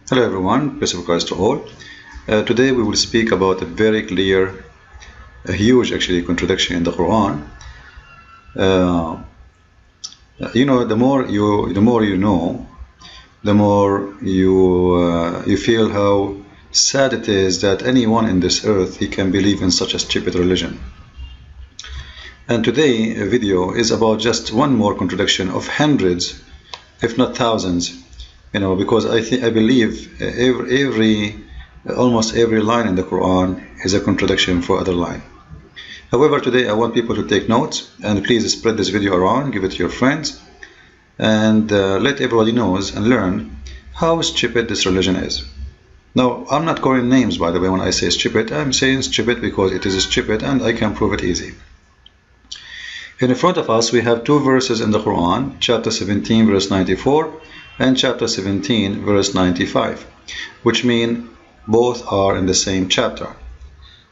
Hello everyone, peace of Christ to all. Today we will speak about a very clear, a huge actually contradiction in the Quran. The more you know, the more you feel how sad it is that anyone in this earth he can believe in such a stupid religion. And today a video is about just one more contradiction of hundreds, if not thousands. Because I believe almost every line in the Quran is a contradiction for other line. However, today I want people to take notes and please spread this video around, give it to your friends, and let everybody knows and learn how stupid this religion is. Now, I'm not calling names, by the way, when I say stupid. I'm saying stupid because it is stupid and I can prove it easy. In front of us we have two verses in the Quran, chapter 17 verse 94 and chapter 17 verse 95, which mean both are in the same chapter.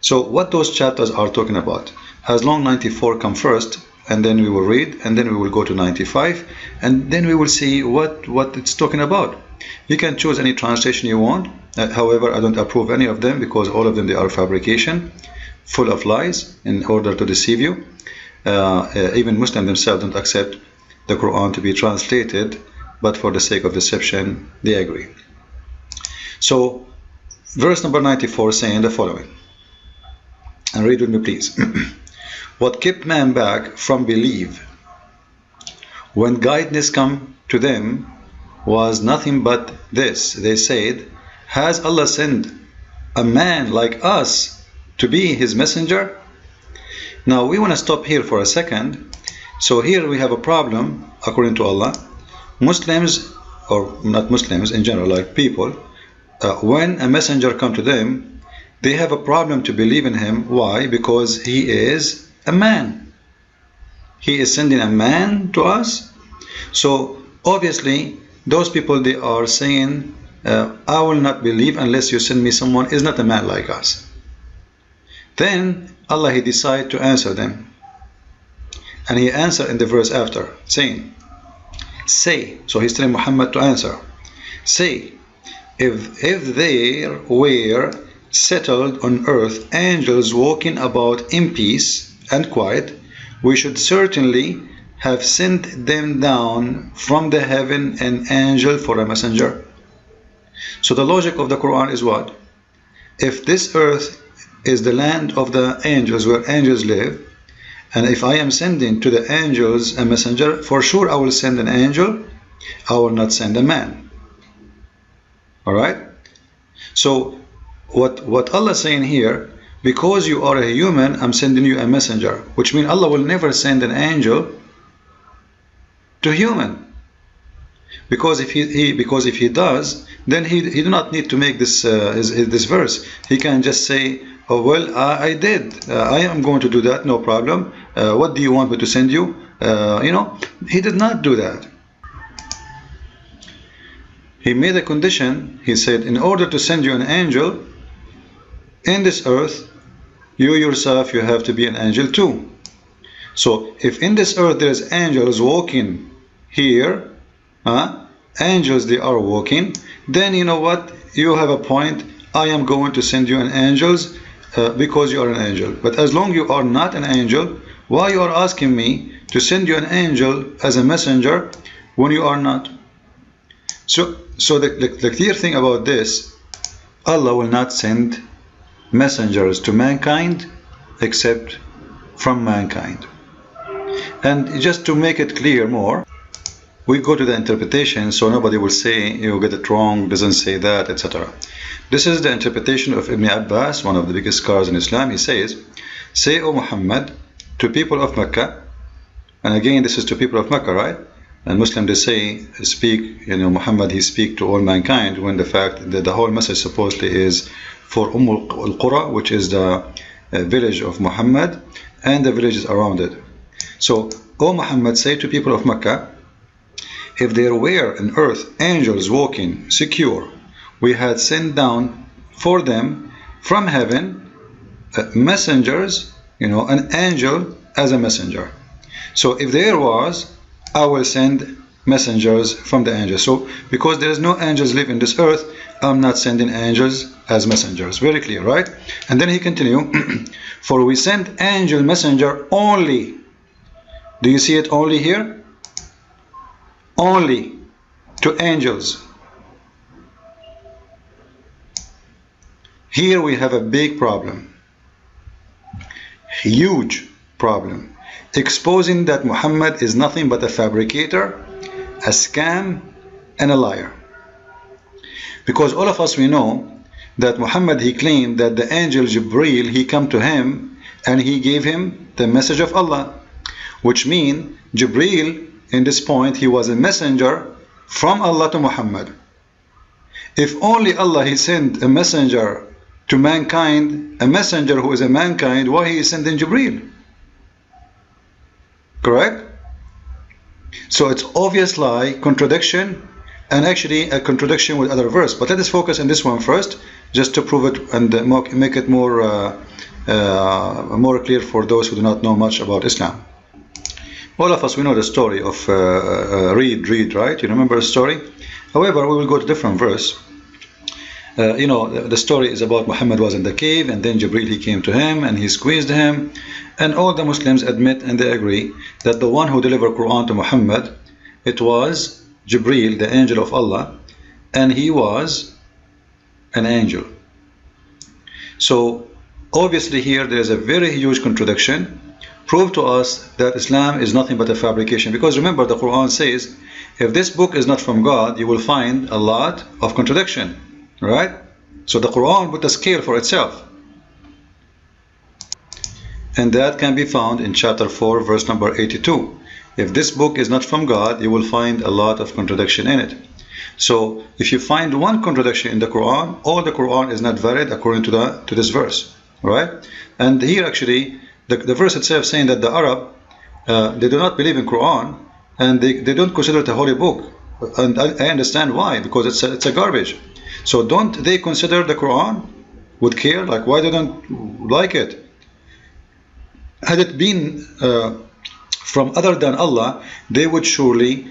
So what those chapters are talking about, as long 94 come first, and then we will read, and then we will go to 95, and then we will see what it's talking about. You can choose any translation you want. However, I don't approve any of them because all of them, they are fabrication, full of lies in order to deceive you. Even Muslims themselves don't accept the Quran to be translated, but for the sake of deception they agree. So verse number 94 saying the following, and read with me please. What kept man back from belief when guidance come to them was nothing but this. They said, has Allah sent a man like us to be his messenger? Now we want to stop here for a second. So here we have a problem according to Allah. Muslims, or not Muslims in general, like people, when a messenger come to them, they have a problem to believe in him. Why? Because he is a man. He is sending a man to us. So obviously those people, they are saying, I will not believe unless you send me someone is not a man like us. Then Allah, he decided to answer them, and he answered in the verse after saying, say, so he's telling Muhammad to answer, say, if there were settled on earth angels walking about in peace and quiet, we should certainly have sent them down from the heaven an angel for a messenger. So the logic of the Quran is what? If this earth is the land of the angels, where angels live, and if I am sending to the angels a messenger, for sure I will send an angel, I will not send a man. Alright? So what Allah is saying here, because you are a human, I'm sending you a messenger, which means Allah will never send an angel to human. Because if he does, then he do not need to make this this verse. He can just say, oh well, I did. I am going to do that, no problem. What do you want me to send you? He did not do that. He made a condition. He said, in order to send you an angel in this earth, you yourself, you have to be an angel too. So if in this earth there is angels walking here, angels, they are walking, then you know what? You have a point. I am going to send you an angels because you are an angel. But as long you are not an angel, why you are asking me to send you an angel as a messenger when you are not? So the clear thing about this, Allah will not send messengers to mankind except from mankind. And just to make it clear more, we go to the interpretation so nobody will say you get it wrong, doesn't say that, etc. This is the interpretation of Ibn Abbas, one of the biggest scholars in Islam. He says, say, O Muhammad, to people of Mecca, and again this is to people of Mecca, right? And Muslims, they say, speak, Muhammad, he speak to all mankind, when the fact that the whole message supposedly is for al-Qura, which is the village of Muhammad and the villages around it. So, O Muhammad, say to people of Mecca, if there were on earth angels walking secure, we had sent down for them from heaven messengers, an angel as a messenger. So if there was, I will send messengers from the angels. So because there is no angels live in this earth, I'm not sending angels as messengers. Very clear, right? And then he continue, for we send angel messenger only. Do you see it only here? Only to angels. Here we have a big problem. Huge problem. Exposing that Muhammad is nothing but a fabricator, a scam, and a liar. Because all of us, we know that Muhammad, he claimed that the angel Jibreel, he come to him and he gave him the message of Allah, which means Jibreel, in this point, he was a messenger from Allah to Muhammad. If only Allah, he sent a messenger to mankind, a messenger who is a mankind, why he is sending Jibreel? Correct? So it's obvious lie, contradiction, and actually a contradiction with other verse. But let us focus on this one first, just to prove it and make it more clear for those who do not know much about Islam. All of us, we know the story of Reed, right? You remember the story? However, we will go to different verse. You know, the story is about Muhammad was in the cave, and then Jibreel, he came to him and he squeezed him, and all the Muslims admit and they agree that the one who delivered Quran to Muhammad, it was Jibreel, the angel of Allah, and he was an angel. So obviously here there is a very huge contradiction. Prove to us that Islam is nothing but a fabrication, because remember the Quran says if this book is not from God, you will find a lot of contradiction. Right? So the Quran put a scale for itself. And that can be found in chapter 4, verse number 82. If this book is not from God, you will find a lot of contradiction in it. So if you find one contradiction in the Quran, all the Quran is not valid according to this verse. Right? And here actually, the verse itself saying that the Arab, they do not believe in Quran, and they don't consider it a holy book. And I understand why, because it's a garbage. So don't they consider the Quran with care? Like, why they don't like it? Had it been from other than Allah, they would surely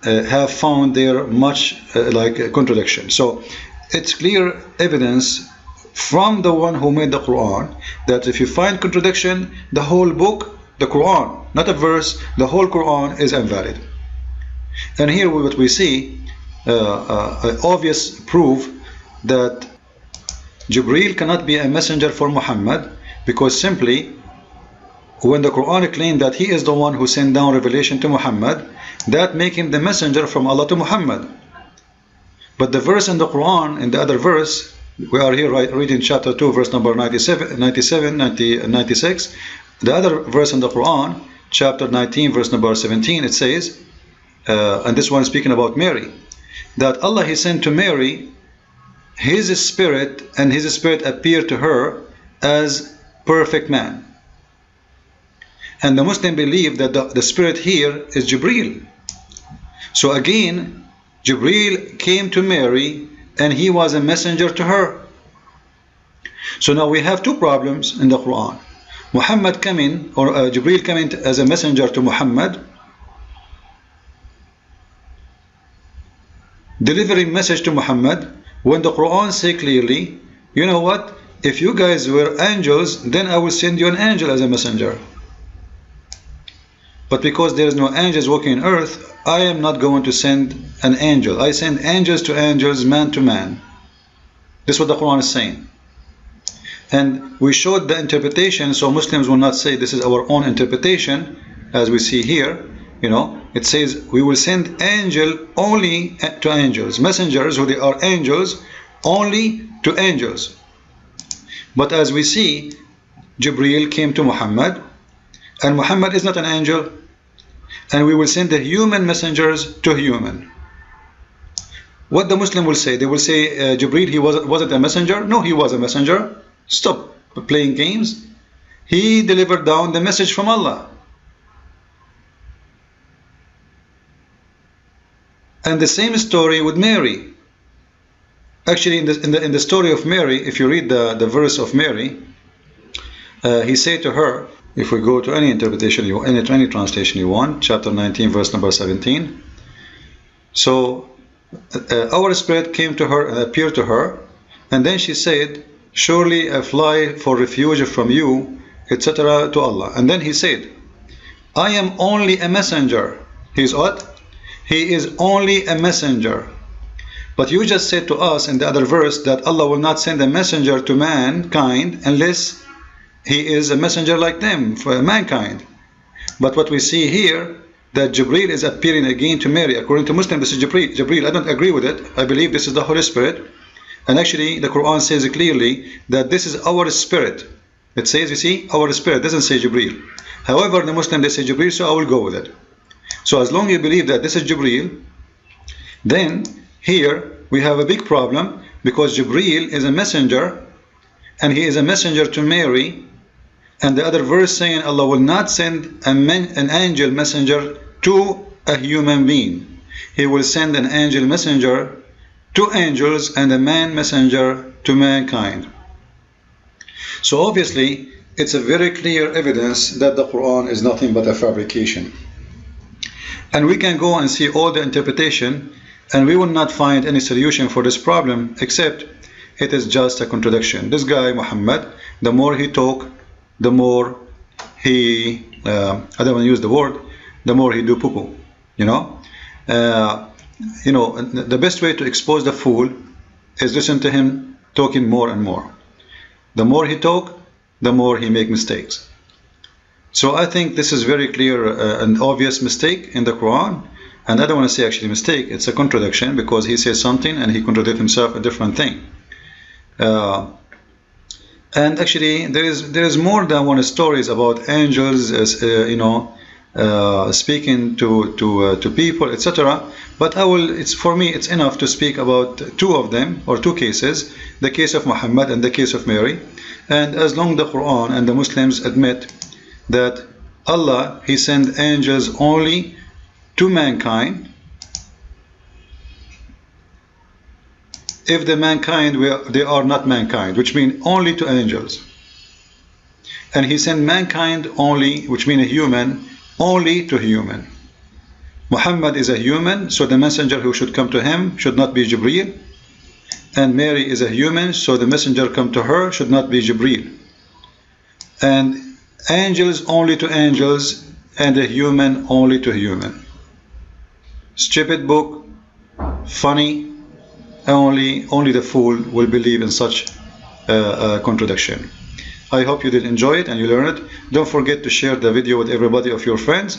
have found there much like contradiction. So it's clear evidence from the one who made the Quran that if you find contradiction, the whole book, the Quran, not a verse, the whole Quran is invalid. And here what we see, obvious proof that Jibreel cannot be a messenger for Muhammad, because simply when the Quran claimed that he is the one who sent down revelation to Muhammad, that make him the messenger from Allah to Muhammad. But the verse in the Quran, in the other verse, we are here reading chapter 2, verse number 96, the other verse in the Quran, chapter 19, verse number 17, it says, and this one is speaking about Mary, that Allah, he sent to Mary his spirit, and his spirit appeared to her as perfect man. And the Muslim believe that the spirit here is Jibreel. So again, Jibreel came to Mary and he was a messenger to her. So now we have two problems in the Quran. Muhammad coming, or Jibreel coming as a messenger to Muhammad, delivering message to Muhammad, when the Quran say clearly, you know what, if you guys were angels, then I will send you an angel as a messenger. But because there is no angels walking on earth, I am not going to send an angel. I send angels to angels, man to man. This is what the Quran is saying. And we showed the interpretation, so Muslims will not say this is our own interpretation, as we see here. You know, it says we will send angel only to angels, messengers who they are angels, only to angels. But as we see, Jibreel came to Muhammad, and Muhammad is not an angel, and we will send the human messengers to human. What the Muslim will say? They will say Jibreel, he wasn't a messenger? No, he was a messenger. Stop playing games. He delivered down the message from Allah. And the same story with Mary. Actually, in the story of Mary, if you read the verse of Mary, he said to her, if we go to any interpretation, any translation you want, chapter 19, verse number 17, So our spirit came to her and appeared to her, and then she said, surely I fly for refuge from you, etc. to Allah. And then he said, I am only a messenger. He is what? He is only a messenger. But you just said to us in the other verse that Allah will not send a messenger to mankind unless he is a messenger like them for mankind. But what we see here, that Jibreel is appearing again to Mary. According to Muslim, this is Jibreel. I don't agree with it. I believe this is the Holy Spirit. And actually, the Quran says clearly that this is our spirit. It says, you see, our spirit. It doesn't say Jibreel. However, the Muslim, they say Jibreel, so I will go with it. So as long as you believe that this is Jibreel, then here we have a big problem, because Jibreel is a messenger, and he is a messenger to Mary. And the other verse saying Allah will not send an angel messenger to a human being. He will send an angel messenger to angels and a man messenger to mankind. So obviously it's a very clear evidence that the Quran is nothing but a fabrication. And we can go and see all the interpretation, and we will not find any solution for this problem, except it is just a contradiction. This guy Muhammad, the more he talk, the more he, I don't want to use the word, the more he do poo-poo, you know. The best way to expose the fool is listen to him talking more and more. The more he talk, the more he make mistakes. So I think this is very clear and obvious mistake in the Quran. And I don't want to say actually mistake, it's a contradiction, because he says something and he contradicts himself a different thing. And actually there is more than one stories about angels speaking to people, etc. But for me it's enough to speak about two of them, or two cases, the case of Muhammad and the case of Mary. And as long as the Quran and the Muslims admit that Allah, he sent angels only to mankind, if the mankind, they are not mankind, which means only to angels. And he sent mankind only, which means a human, only to human. Muhammad is a human, so the messenger who should come to him should not be Jibreel. And Mary is a human, so the messenger come to her should not be Jibreel. And angels only to angels, and a human only to human. Stupid book, funny. Only the fool will believe in such a contradiction. I hope you did enjoy it and you learned it. Don't forget to share the video with everybody of your friends.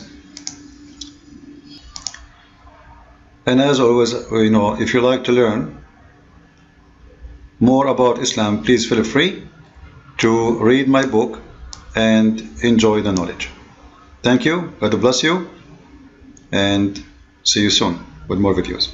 And as always, if you like to learn more about Islam, please feel free to read my book and enjoy the knowledge. Thank you. God bless you. And see you soon with more videos.